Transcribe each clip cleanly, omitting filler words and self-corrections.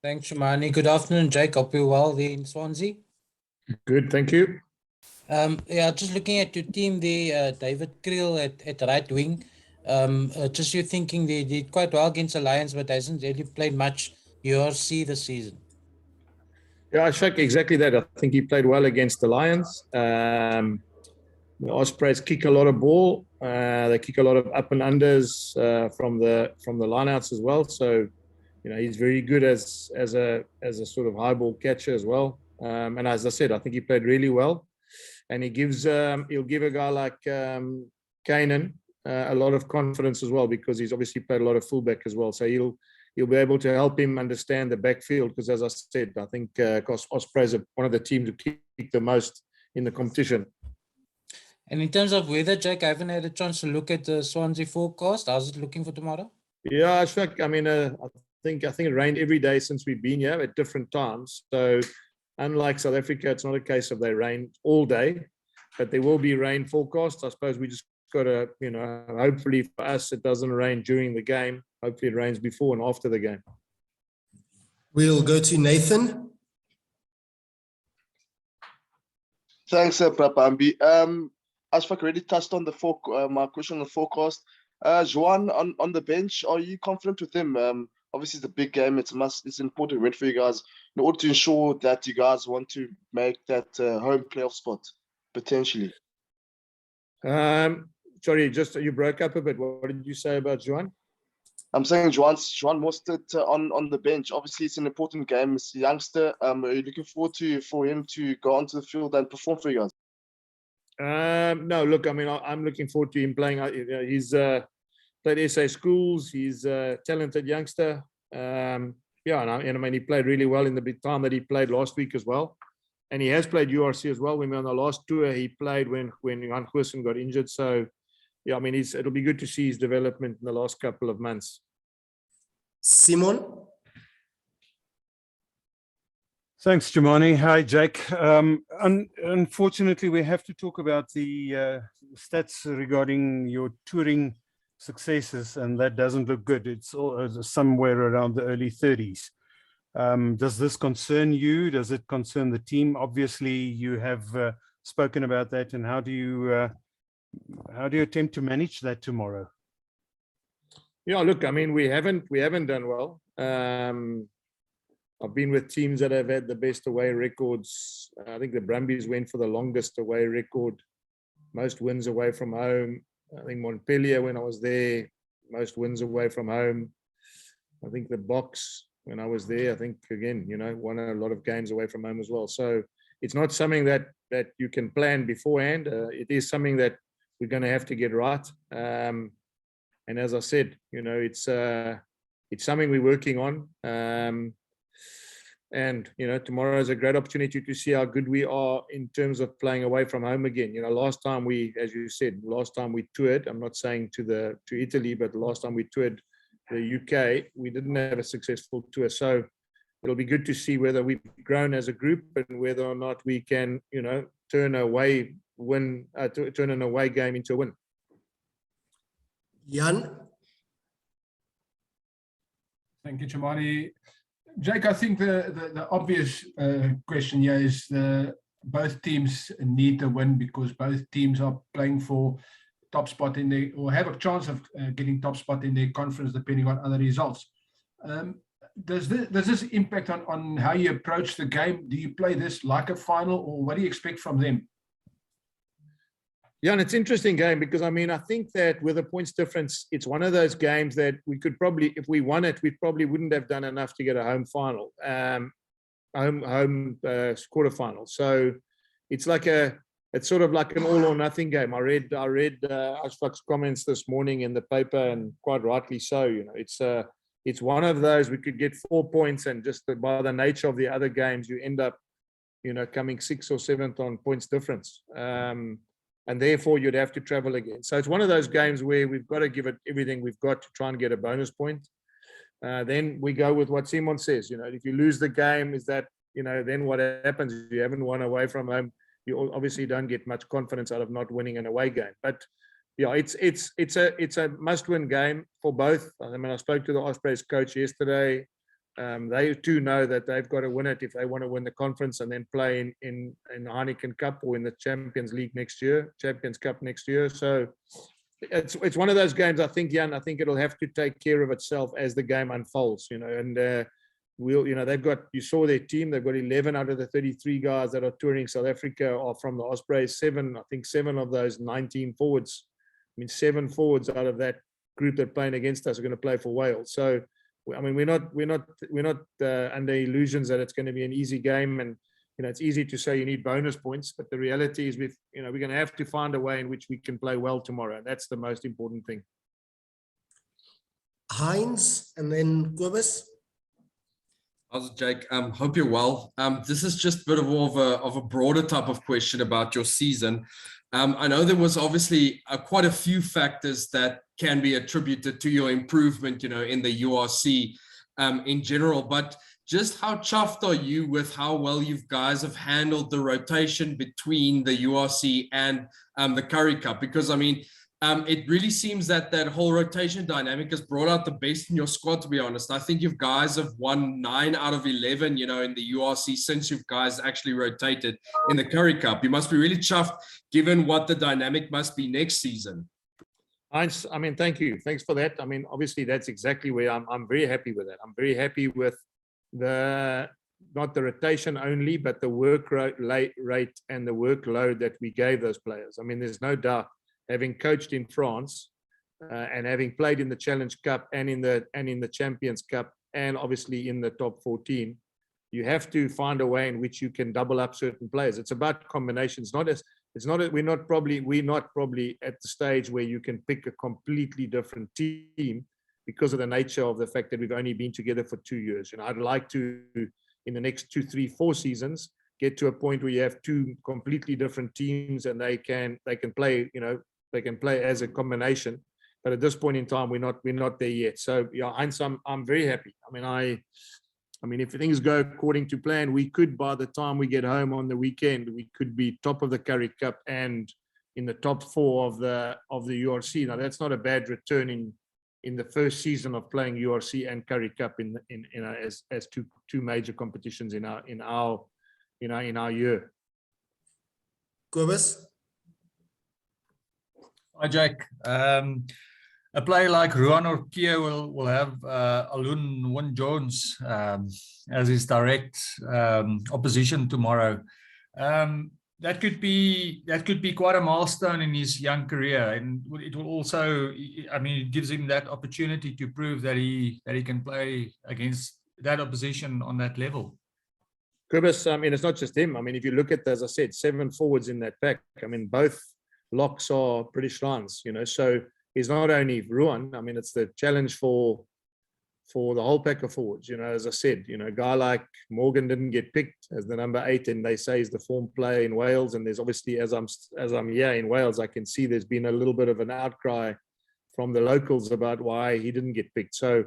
Thanks, Shimani. Good afternoon, Jake. Hope you're well there in Swansea. Good, thank you. Just looking at your team there, David Kriel at right wing. Just you thinking they did quite well against the Lions, but hasn't really played much URC this season. Yeah, Ashfaq, exactly that. I think he played well against the Lions. The Ospreys kick a lot of ball. They kick a lot of up and unders from the lineouts as well. So, he's very good as a sort of high ball catcher as well. And as I said, I think he played really well. And he'll give a guy like Kainan a lot of confidence as well, because he's obviously played a lot of fullback as well. So he'll be able to help him understand the backfield, because as I said, I think Ospreys are one of the teams who kick the most in the competition. And in terms of weather, Jake, I haven't had a chance to look at the Swansea forecast. How's it looking for tomorrow? Yeah, Ashfaq, I mean, I think it rained every day since we've been here at different times. So unlike South Africa, it's not a case of they rain all day, but there will be rain forecast. I suppose we just got to, hopefully for us, it doesn't rain during the game. Hopefully it rains before and after the game. We'll go to Nathan. Thanks, Prapambi. Ashfaq already touched on my question on the forecast. Juan on the bench, are you confident with him? Obviously, it's a big game. It's an important win for you guys in order to ensure that you guys want to make that home playoff spot potentially. Sorry, just you broke up a bit. What did you say about Juan? I'm saying Juan Mostert on the bench. Obviously, it's an important game. It's a youngster. Are you looking forward for him to go onto the field and perform for you guys? No, look, I mean, I'm looking forward to him playing. He's played SA schools. He's a talented youngster. And I mean, he played really well in the big time that he played last week as well. And he has played URC as well. When we were on the last tour, he played when Johan Goosen got injured. So, yeah, I mean, it'll be good to see his development in the last couple of months. Simon? Thanks, Jimani. Hi, Jake. Unfortunately, we have to talk about the stats regarding your touring successes, and that doesn't look good. It's somewhere around the early 30s. Does this concern you? Does it concern the team? Obviously, you have spoken about that, and how do you attempt to manage that tomorrow? Yeah, look, I mean, we haven't done well. I've been with teams that have had the best away records. I think the Brumbies went for the longest away record, most wins away from home. I think Montpellier, when I was there, most wins away from home. I think the Boks, when I was there, I think, again, won a lot of games away from home as well. So it's not something that you can plan beforehand. It is something that we're going to have to get right. And as I said, it's something we're working on. And, tomorrow is a great opportunity to see how good we are in terms of playing away from home again. Last time we toured, I'm not saying to Italy, but the last time we toured the UK, we didn't have a successful tour. So it'll be good to see whether we've grown as a group and whether or not we can, turn an away game into a win. Jan? Thank you, Chimani. Jake, I think the obvious question here is both teams need the win, because both teams are playing for top spot or have a chance of getting top spot in their conference, depending on other results. Does this impact on how you approach the game? Do you play this like a final, or what do you expect from them? Yeah, and it's an interesting game because, I mean, I think that with a points difference, it's one of those games that we could probably, if we won it, we probably wouldn't have done enough to get a home final, quarterfinal. So it's sort of like an all or nothing game. I read Ashfaq's comments this morning in the paper, and quite rightly so. It's one of those we could get 4 points, and just by the nature of the other games, you end up, coming 6th or 7th on points difference. And therefore you'd have to travel again. So it's one of those games where we've got to give it everything we've got to try and get a bonus point. Then we go with what Simon says. If you lose the game, is that, then what happens? You haven't won away from home. You obviously don't get much confidence out of not winning an away game. But, yeah, it's a must-win game for both. I mean, I spoke to the Ospreys coach yesterday. They too know that they've got to win it if they want to win the conference and then play in the Heineken Cup or in the Champions League next year, Champions Cup next year. So it's one of those games. I think, Jan, I think it'll have to take care of itself as the game unfolds. And they've got, you saw their team. They've got 11 out of the 33 guys that are touring South Africa are from the Ospreys. Seven of those 19 forwards. I mean, 7 forwards out of that group that are playing against us are going to play for Wales. So, I mean, we're not under illusions that it's going to be an easy game. And it's easy to say you need bonus points, but the reality is we're going to have to find a way in which we can play well tomorrow. That's the most important thing. Heinz and then Kobus. How's it, Jake? Hope you're well. This is just a bit of a broader type of question about your season. I know there was obviously quite a few factors that can be attributed to your improvement, in the URC in general, but just how chuffed are you with how well you guys have handled the rotation between the URC and the Currie Cup? Because, I mean, it really seems that whole rotation dynamic has brought out the best in your squad, to be honest. I think you guys have won 9 out of 11, in the URC since you guys actually rotated in the Currie Cup. You must be really chuffed given what the dynamic must be next season. I mean, thank you. Thanks for that. I mean, obviously, that's exactly where I'm very happy with that. I'm very happy with not the rotation only, but the work rate and the workload that we gave those players. I mean, there's no doubt, having coached in France and having played in the Challenge Cup and in the Champions Cup and obviously in the top 14, you have to find a way in which you can double up certain players. It's about combinations. We're not probably at the stage where you can pick a completely different team because of the nature of the fact that we've only been together for 2 years. I'd like to, in the next 2, 3, 4 seasons, get to a point where you have 2 completely different teams and they can play, they can play as a combination. But at this point in time, we're not there yet. So yeah, Heinz, I'm very happy. I mean, if things go according to plan, we could, by the time we get home on the weekend, we could be top of the Currie Cup and in the top 4 of the URC. Now, that's not a bad return in the first season of playing URC and Currie Cup as two major competitions in our year. Kobus. Hi, Jake. A player like Ruan or Kia will have Alun Wyn-Jones as his direct opposition tomorrow. That could be quite a milestone in his young career, and it will also, I mean, it gives him that opportunity to prove that he can play against that opposition on that level. Kobus, I mean, it's not just him. I mean, if you look at, as I said, 7 forwards in that pack. I mean, both locks are British Lions, so it's not only Ruan. I mean, it's the challenge for the whole pack of forwards. As I said, a guy like Morgan didn't get picked as the number 8, and they say he's the form player in Wales. And there's obviously, as I'm here in Wales, I can see there's been a little bit of an outcry from the locals about why he didn't get picked. So,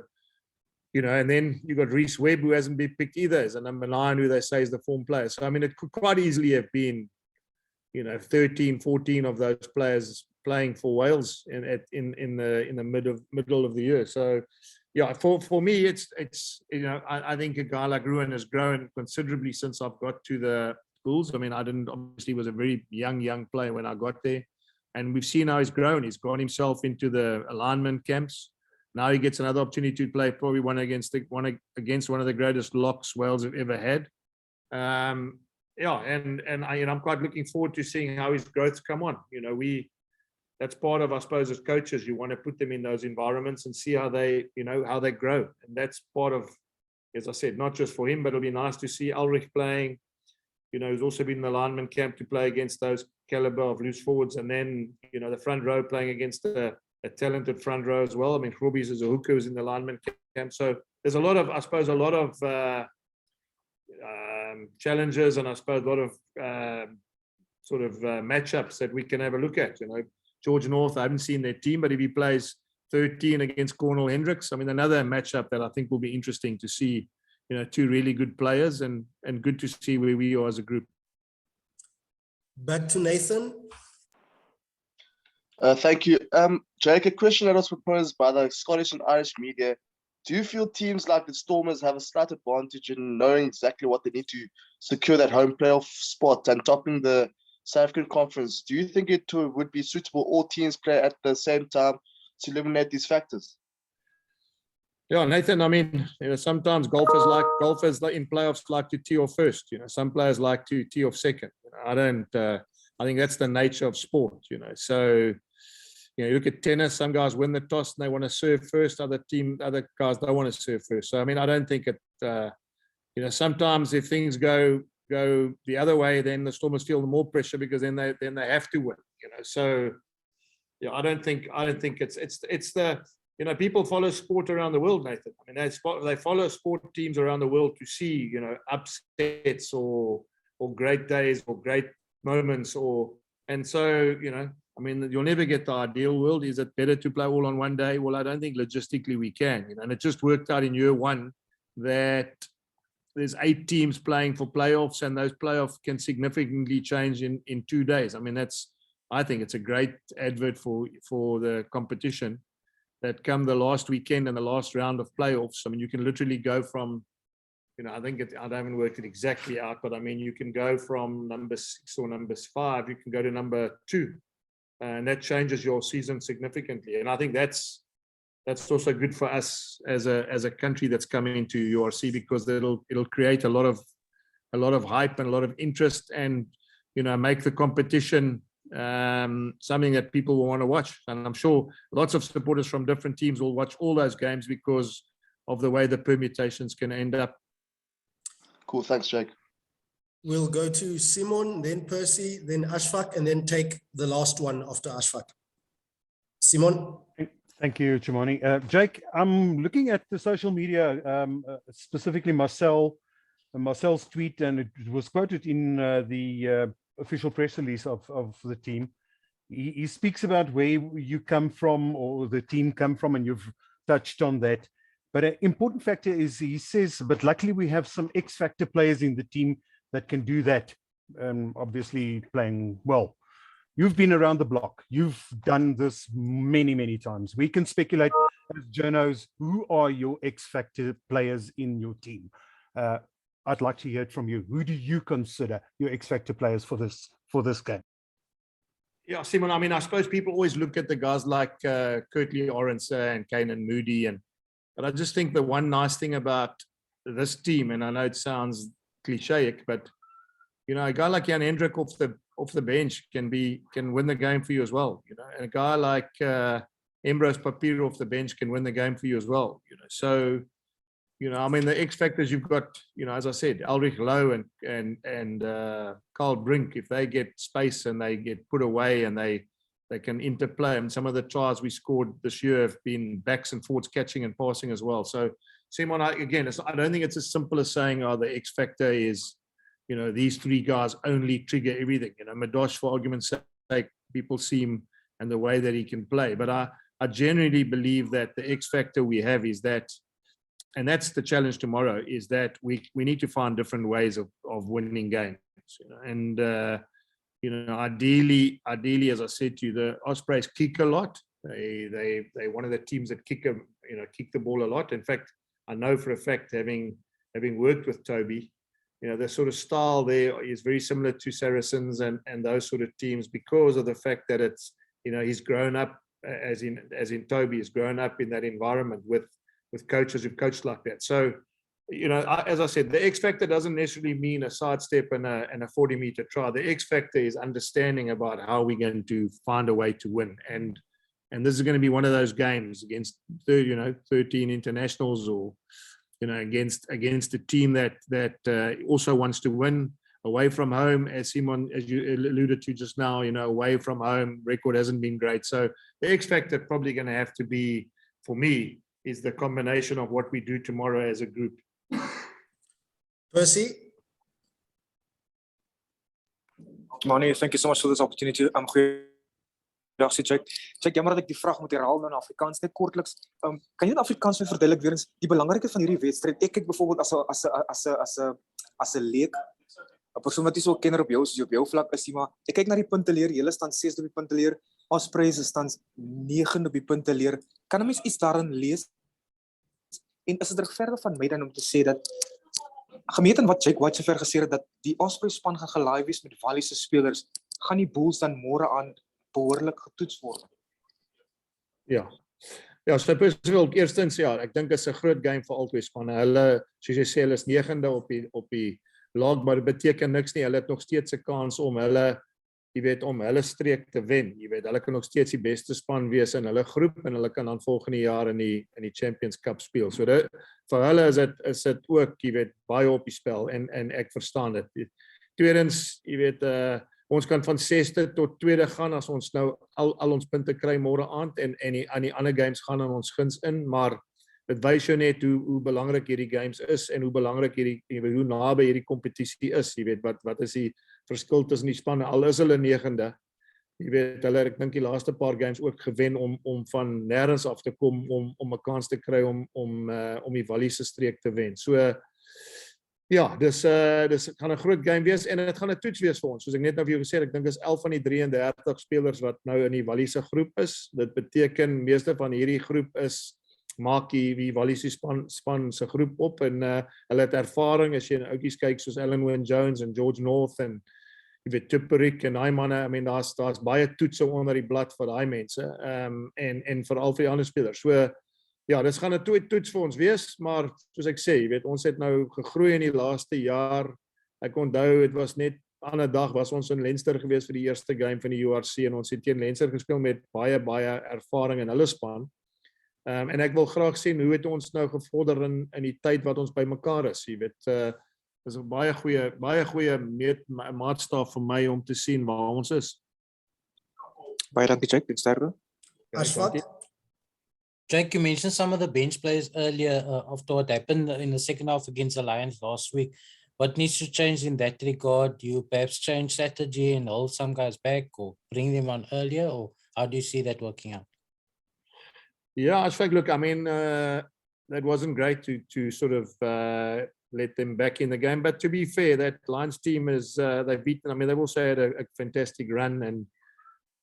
and then you got Reece Webb, who hasn't been picked either, as a number 9, who they say is the form player. So I mean, it could quite easily have been, 13, 14 of those players playing for Wales in the middle of the year. So yeah, for me, it's I think a guy like Ruan has grown considerably since I've got to the Bulls. I mean, I didn't obviously was a very young player when I got there, and we've seen how he's grown. He's got himself into the alignment camps. Now he gets another opportunity to play probably one against one of the greatest locks Wales have ever had. I'm quite looking forward to seeing how his growth's come on. That's part of, I suppose, as coaches, you want to put them in those environments and see how they grow. And that's part of, as I said, not just for him, but it'll be nice to see Ulrich playing, who's also been in the lineman camp to play against those caliber of loose forwards. And then, the front row playing against a talented front row as well. I mean, Robbie's is a hooker who's in the lineman camp. So there's a lot of challenges, and I suppose a lot of matchups that we can have a look at. George North, I haven't seen their team, but if he plays 13 against Cornell Hendricks, I mean, another matchup that I think will be interesting to see, 2 really good players, and good to see where we are as a group. Back to Nathan. Thank you. Jake, a question that was proposed by the Scottish and Irish media. Do you feel teams like the Stormers have a slight advantage in knowing exactly what they need to secure that home playoff spot and topping the South African Conference? Do you think it would be suitable all teams play at the same time to eliminate these factors? Yeah, Nathan, I mean, sometimes golfers like in playoffs like to tee off first. Some players like to tee off second. I think that's the nature of sport, So, you look at tennis, some guys win the toss and they want to serve first. Other guys don't want to serve first. So, I mean, I don't think it, sometimes if things go the other way, then the Stormers feel more pressure because then they have to win, So, yeah, I don't think it's the, people follow sport around the world, Nathan. I mean, they follow sport teams around the world to see, upsets or great days or great moments and so, I mean, you'll never get the ideal world. Is it better to play all on one day? Well, I don't think logistically we can, and it just worked out in year one that there's 8 teams playing for playoffs and those playoffs can significantly change in 2 days. I mean, I think it's a great advert for the competition that come the last weekend and the last round of playoffs. I mean, you can literally go from, I haven't worked it exactly out, but I mean, you can go from number 6 or number 5, you can go to number 2, and that changes your season significantly. And I think that's also good for us as a country that's coming into URC, because it'll create a lot of hype and a lot of interest, and make the competition something that people will want to watch. And I'm sure lots of supporters from different teams will watch all those games because of the way the permutations can end up. Cool, thanks, Jake. We'll go to Simon, then Percy, then Ashfaq, and then take the last one after Ashfaq. Simon. Thank you, Chimani. Jake, I'm looking at the social media, specifically Marcel's tweet, and it was quoted in the official press release of the team. He speaks about where you come from, or the team come from, and you've touched on that. But an important factor is, he says, but luckily we have some X-factor players in the team that can do that, obviously playing well. You've been around the block. You've done this many, many times. We can speculate as journos, who are your X-factor players in your team? I'd like to hear it from you. Who do you consider your X-factor players for this game? Yeah, Simon, I mean, I suppose people always look at the guys like Kurtley Orense and Kanan Moody, but I just think the one nice thing about this team, and I know it sounds clichéic, but a guy like Jan Hendrik off the bench can win the game for you as well. And a guy like Ambrose Papier off the bench can win the game for you as well. So, I mean, the X factors you've got, as I said, Ulrich Lowe and Carl Brink, if they get space and they get put away and they can interplay. And some of the tries we scored this year have been backs and forwards catching and passing as well. So, Simon, I don't think it's as simple as saying, the X factor is, these 3 guys only trigger everything. Madosh, for argument's sake, people see him and the way that he can play. But I genuinely believe that the X factor we have is that, and that's the challenge tomorrow, is that we need to find different ways of winning games. And ideally, as I said to you, the Ospreys kick a lot. They one of the teams that kick the ball a lot. In fact, I know for a fact, having worked with Toby, the sort of style there is very similar to Saracens and those sort of teams, because of the fact that it's, he's grown up, as in Toby has grown up in that environment with coaches who've coached like that. So, as I said, the X factor doesn't necessarily mean a sidestep and a 40-meter try. The X factor is understanding about how we're going to find a way to win. And this is going to be one of those games against 13 internationals, or against a team that also wants to win away from home. As Simon, as you alluded to just now, away from home record hasn't been great. So the X factor probably going to have to be, for me, is the combination of what we do tomorrow as a group. Percy. Mani, thank you so much for this opportunity. I'm Jake, jammer dat ek die vraag moet herhaal in Afrikaans net kortliks. Kan jy in Afrikaans vir verduidelik weer eens die belangrikheid van hierdie wedstryd? Ek kyk byvoorbeeld as 'n leek, 'n persoon wat nie so kenner op jou vlak is nie, maar ek kyk na die punteleer, julle staan 6 op die punteleer. Ospreys is tans 9 op die punte leer. Kan 'n mens iets daarin lees? En is dit regverdig van my dan om te sê dat gemeet aan wat Jake White sover gesê het dat die Ospreys span gaan gelaai wees met Wallis se spelers, gaan die Bulls dan môre aan behoorlik getoets word? Ja. Ja, so persoonlik eerstens ja, ek dink dit is 'n groot game vir albei spanne. Hulle, soos jy sê, hulle is 9de op die log, maar dit beteken niks nie. Hulle het nog steeds 'n kans om hulle, jy weet, om hulle streek te wen. Jy weet, hulle kan nog steeds die beste span wees in hulle groep en hulle kan dan volgende jaar in die Champions Cup speel. So dit vir hulle is dit ook, jy weet, baie op die spel en ek verstaan dit. Tweedens, jy weet, ons kan van 6de tot 2de gaan as ons nou al ons punte kry môre aand en aan die ander games gaan aan ons guns in, maar dit wys jou net hoe belangrik hierdie games is en hoe belangrik hoe naby hierdie kompetisie is. Jy weet wat is die verskil tussen die spanne, al is hulle 9de. Jy weet hulle, ek dink die laaste paar games ook gewen om van nêrens af te kom om 'n kans te kry om die Wallis se streek te wen. So ja, dis gaan 'n groot game wees en dit gaan 'n toets wees vir ons. Soos ek net nou vir jou gesê het, ek dink is 11 van die 33 spelers wat nou in die Wallis se groep is. Dit beteken meeste van hierdie groep maak die Wallis se span se groep op en hulle het ervaring as jy na oudjies kyk soos Alan Wynne Jones en George North en jy weet Tipperik en daai manne. I mean daar's baie toetse onder die blad vir daai mense. En veral vir die ander spelers. So ja, dis gaan 'n toets vir ons wees, maar soos ek sê, jy weet, ons het nou gegroei in die laaste jaar. Ek onthou dit was net ander dag was ons in Leinster gewees vir die eerste game van die URC en ons het teen Leinster gespeel met baie ervaring in hulle span. En ek wil graag sien hoe het ons nou gevorder in die tyd wat ons bymekaar is, jy weet, is 'n baie goeie maatstaaf vir my om te sien waar ons is. Baie dankie Jake, dit sterkte. Ashfaq? Jake, you mentioned some of the bench players earlier after what happened in the second half against the Lions last week. What needs to change in that regard? Do you perhaps change strategy and hold some guys back or bring them on earlier, or how do you see that working out? Yeah, Ashfaq, look, I mean, that wasn't great to sort of let them back in the game. But to be fair, that Lions team is, they've beaten, I mean, they've also had a fantastic run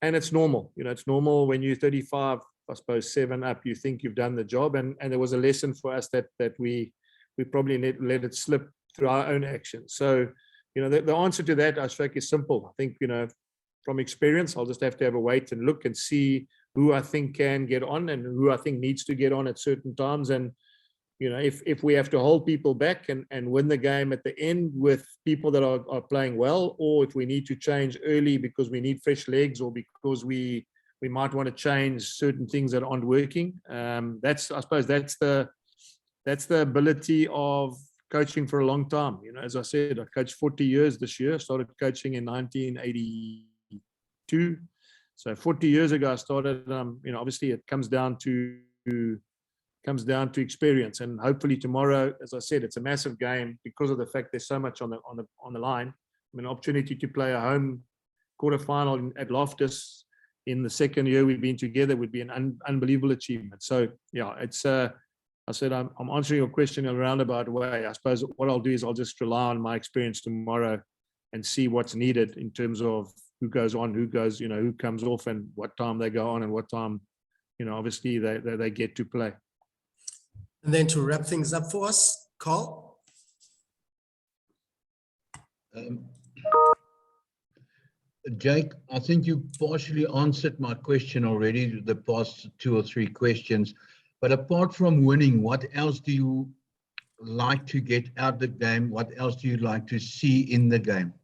and it's normal. You know, it's normal when you're 35, I suppose 7 up, you think you've done the job. And there was a lesson for us that we probably let it slip through our own actions. So, you know, the answer to that, Ashfaq, is simple. I think, you know, from experience, I'll just have to have a wait and look and see who I think can get on and who I think needs to get on at certain times. And, you know, if we have to hold people back and win the game at the end with people that are playing well, or if we need to change early because we need fresh legs or because we might want to change certain things that aren't working. I suppose that's the ability of coaching for a long time. You know, as I said, I coached 40 years this year. Started coaching in 1982. So 40 years ago, I started. You know, obviously, it comes down to experience, and hopefully tomorrow, as I said, it's a massive game because of the fact there's so much on the line. I mean, an opportunity to play a home quarterfinal at Loftus in the second year we've been together would be an unbelievable achievement. So yeah, it's. I said I'm answering your question in a roundabout way. I suppose what I'll do is I'll just rely on my experience tomorrow and see what's needed in terms of who goes on, who goes, you know, who comes off, and what time they go on, and what time, you know, obviously they get to play. And then to wrap things up for us, Carl. Jake, I think you partially answered my question already, the past 2 or 3 questions. But apart from winning, what else do you like to get out of the game? What else do you like to see in the game?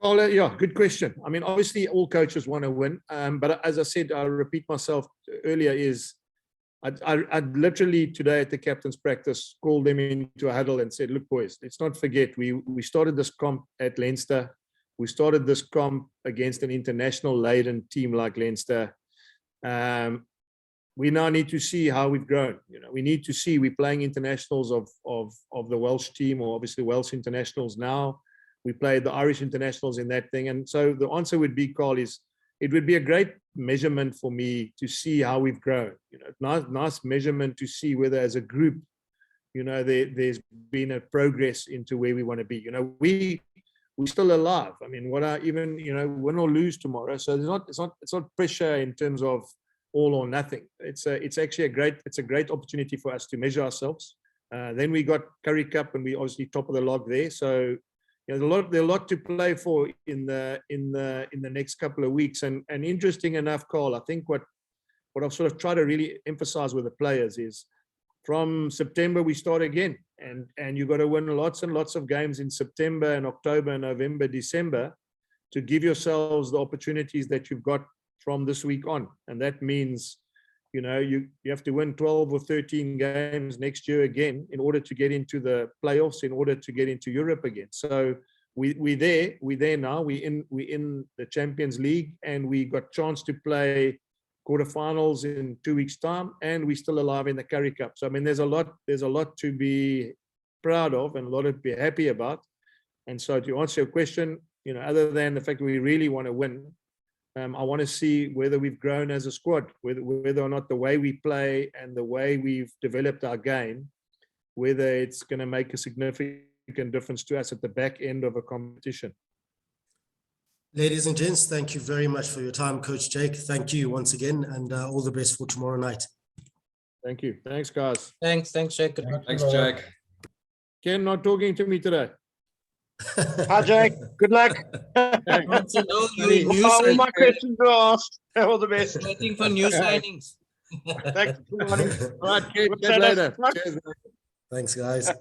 Well, yeah, good question. I mean, obviously all coaches want to win. But as I said, I'll repeat myself earlier, is I'd literally today at the captain's practice called them into a huddle and said, look, boys, let's not forget, we started this comp at Leinster. We started this comp against an international laden team like Leinster. We now need to see how we've grown. You know, we need to see we're playing internationals of the Welsh team, or obviously Welsh internationals now. We played the Irish internationals in that thing. And so the answer would be, Carl, is it would be a great measurement for me to see how we've grown. You know, nice measurement to see whether as a group, you know, there's been a progress into where we want to be. You know, we we're still alive. I mean, what are even, win or lose tomorrow. So it's not pressure in terms of all or nothing. It's actually a great opportunity for us to measure ourselves. Then we got Currie Cup, and we obviously top of the log there. So there's a lot to play for in the next couple of weeks. And interesting enough, Carl, I think what I've sort of tried to really emphasize with the players is, from September we start again, and you've got to win lots and lots of games in September and October, November, December, to give yourselves the opportunities that you've got from this week on. And that means, you have to win 12 or 13 games next year again in order to get into the playoffs, in order to get into Europe again. So we're there now. We in the Champions League, and we got chance to play quarterfinals in 2 weeks' time, and we're still alive in the Currie Cup. So I mean, there's a lot to be proud of and a lot to be happy about. And so, to answer your question, other than the fact that we really want to win, I want to see whether we've grown as a squad, whether or not the way we play and the way we've developed our game, whether it's going to make a significant difference to us at the back end of a competition. Ladies and gents, thank you very much for your time, Coach Jake. Thank you once again, and all the best for tomorrow night. Thank you. Thanks, guys. Thanks, Jake. Thanks, Jake. Ken not talking to me today. Hi, Jake. Good luck. Want to know you new All my signings. questions are asked. All the best. Waiting for new signings. Thanks. Good morning. All right, Ken, Good catch you later. tennis. Cheers. Thanks, guys.